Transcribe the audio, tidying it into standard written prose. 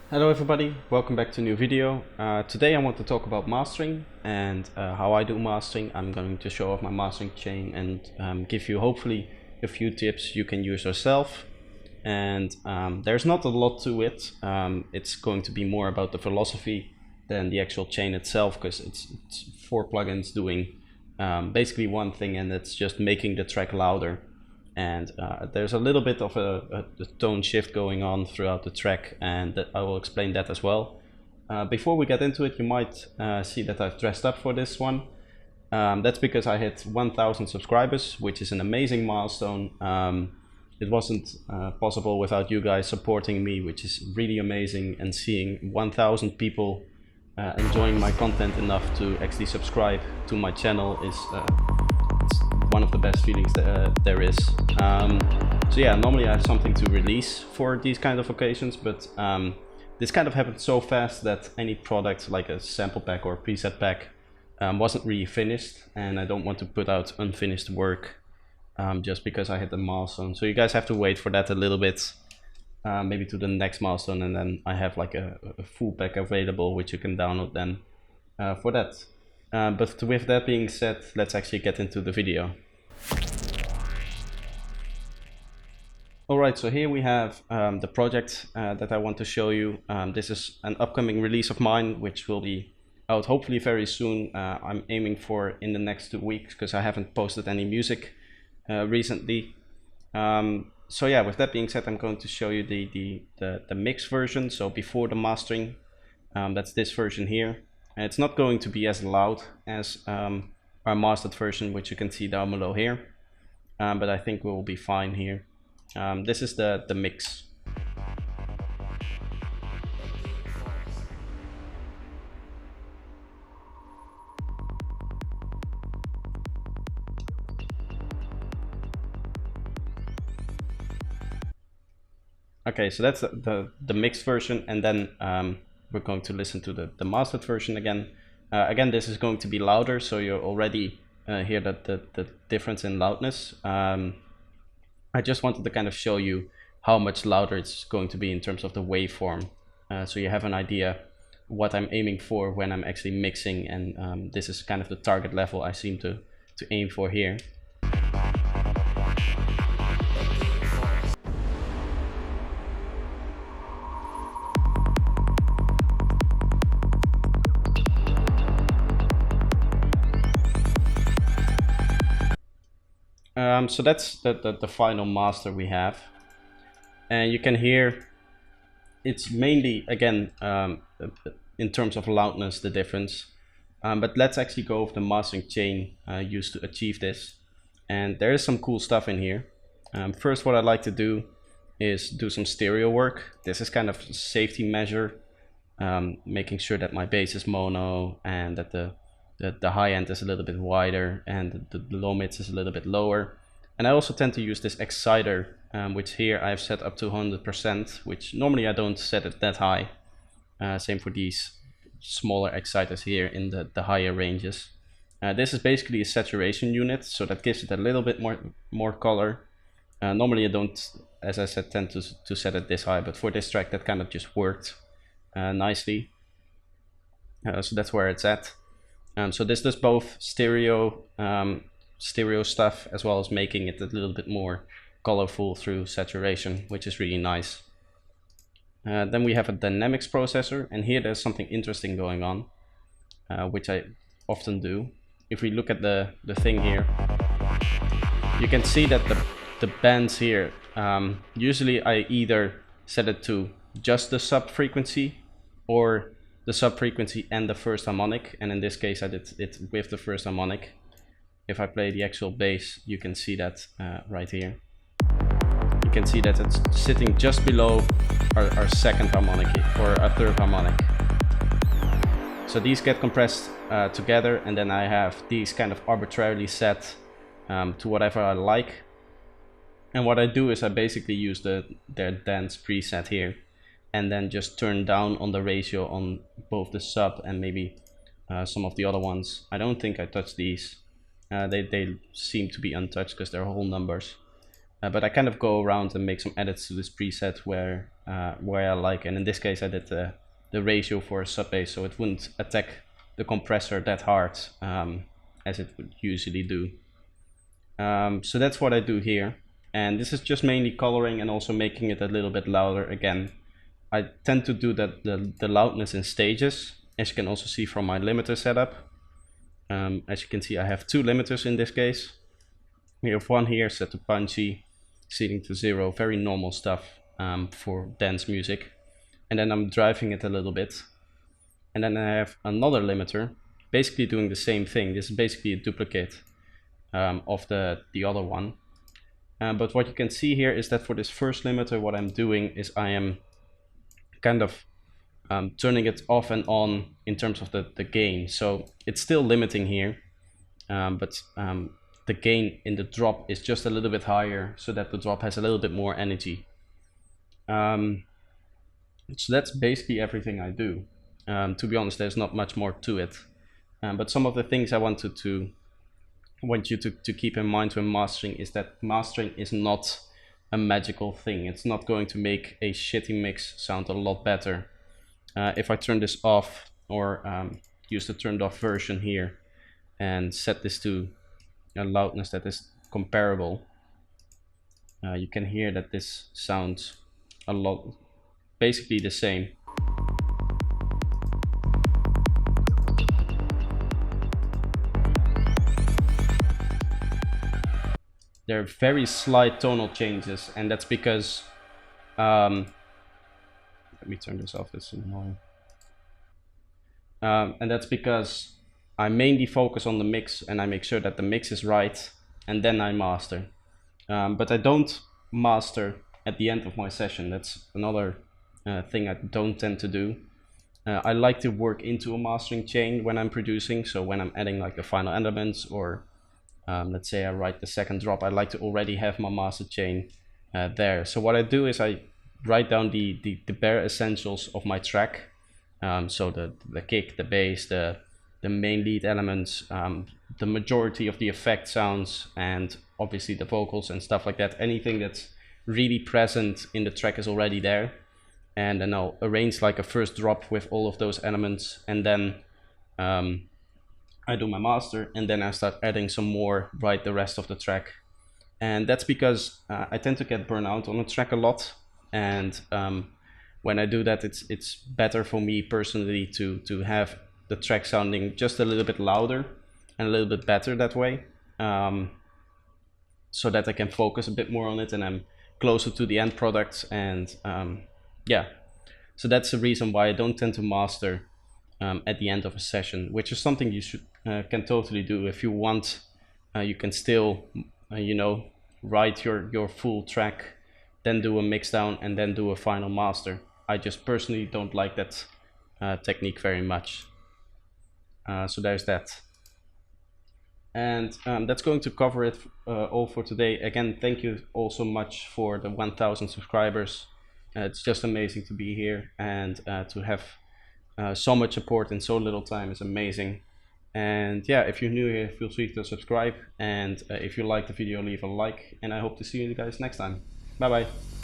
Hello everybody, welcome back to a new video. Today I want to talk about mastering and how I do mastering. I'm going to show off my mastering chain and give you hopefully a few tips you can use yourself. And there's not a lot to it. It's going to be more about the philosophy than the actual chain itself, because it's 4 plugins doing basically one thing, and it's just making the track louder. And there's a little bit of a tone shift going on throughout the track, and I will explain that as well. Before we get into it, you might see that I've dressed up for this one. That's because I hit 1,000 subscribers, which is an amazing milestone. It wasn't possible without you guys supporting me, which is really amazing, and seeing 1,000 people enjoying my content enough to actually subscribe to my channel is one of the best feelings that there is. So yeah, normally I have something to release for these kind of occasions, but this kind of happened so fast that any product like a sample pack or a preset pack wasn't really finished, and I don't want to put out unfinished work just because I hit the milestone. So you guys have to wait for that a little bit, maybe to the next milestone, and then I have like a full pack available which you can download then for that. But with that being said, let's actually get into the video. Alright, so here we have the project that I want to show you. This is an upcoming release of mine, which will be out hopefully very soon. I'm aiming for in the next 2 weeks, because I haven't posted any music recently. So yeah, with that being said, I'm going to show you the mix version, so before the mastering. That's this version here. And it's not going to be as loud as our mastered version, which you can see down below here, but I think we'll be fine here. This is the mix. Okay, so that's the mixed version, and then we're going to listen to the mastered version again. Again, this is going to be louder, so you already hear that the difference in loudness. I just wanted to kind of show you how much louder it's going to be in terms of the waveform, so you have an idea what I'm aiming for when I'm actually mixing, and this is kind of the target level I seem to aim for here. So that's the final master we have, and you can hear it's mainly again in terms of loudness the difference, but let's actually go over the mastering chain used to achieve this, and there is some cool stuff in here. First, what I'd like to do is do some stereo work. This is kind of a safety measure, making sure that my bass is mono and that the high end is a little bit wider and the low mids is a little bit lower. And I also tend to use this exciter, which here I've set up to 100%, which normally I don't set it that high. Same for these smaller exciters here in the higher ranges. This is basically a saturation unit, so that gives it a little bit more color. Normally I don't, as I said, tend to set it this high, but for this track that kind of just worked nicely. So that's where it's at. So this does both stereo stuff as well as making it a little bit more colorful through saturation, which is really nice. Then we have a dynamics processor, and here there's something interesting going on, which I often do. If we look at the thing here, you can see that the bands here, usually I either set it to just the sub frequency or the sub frequency and the first harmonic, and in this case I did it with the first harmonic. If I play the actual bass, you can see that right here. You can see that it's sitting just below our second harmonic or our third harmonic. So these get compressed together, and then I have these kind of arbitrarily set to whatever I like. And what I do is I basically use their dance preset here, and then just turn down on the ratio on both the sub and maybe some of the other ones. I don't think I touched these. They seem to be untouched because they're whole numbers. But I kind of go around and make some edits to this preset where where I like, and in this case I did the ratio for a sub bass so it wouldn't attack the compressor that hard as it would usually do. So that's what I do here, and this is just mainly coloring and also making it a little bit louder. Again, I tend to do that the loudness in stages, as you can also see from my limiter setup. As you can see, I have two limiters in this case. We have one here set to punchy, seating to 0, very normal stuff for dance music. And then I'm driving it a little bit. And then I have another limiter, basically doing the same thing. This is basically a duplicate of the other one. But what you can see here is that for this first limiter, what I'm doing is I am kind of turning it off and on in terms of the gain. So it's still limiting here, but the gain in the drop is just a little bit higher so that the drop has a little bit more energy. So that's basically everything I do. To be honest, there's not much more to it. But some of the things I want you to keep in mind when mastering is that mastering is not a magical thing. It's not going to make a shitty mix sound a lot better. If I turn this off or use the turned off version here and set this to a loudness that is comparable, you can hear that this sounds a lot, basically the same. There are very slight tonal changes, and that's because let me turn this off, it's annoying. And that's because I mainly focus on the mix and I make sure that the mix is right, and then I master. But I don't master at the end of my session. That's another thing I don't tend to do. I like to work into a mastering chain when I'm producing. So when I'm adding like the final elements, or let's say I write the second drop, I like to already have my master chain there. So what I do is I write down the bare essentials of my track. So the kick, the bass, the main lead elements, the majority of the effect sounds, and obviously the vocals and stuff like that. Anything that's really present in the track is already there. And then I'll arrange like a first drop with all of those elements, and then I do my master, and then I start adding some more right the rest of the track. And that's because I tend to get burnt out on a track a lot, and when I do that, it's better for me personally to have the track sounding just a little bit louder and a little bit better that way, so that I can focus a bit more on it and I'm closer to the end product. And yeah, so that's the reason why I don't tend to master at the end of a session, which is something you should can totally do if you want. You can still you know, write your full track, then do a mix down, and then do a final master. I just personally don't like that technique very much. So there's that. And that's going to cover it all for today. Again, thank you all so much for the 1,000 subscribers. It's just amazing to be here, and to have so much support in so little time is amazing. And yeah, if you're new here, feel free to subscribe, and if you like the video, leave a like, and I hope to see you guys next time. Bye bye.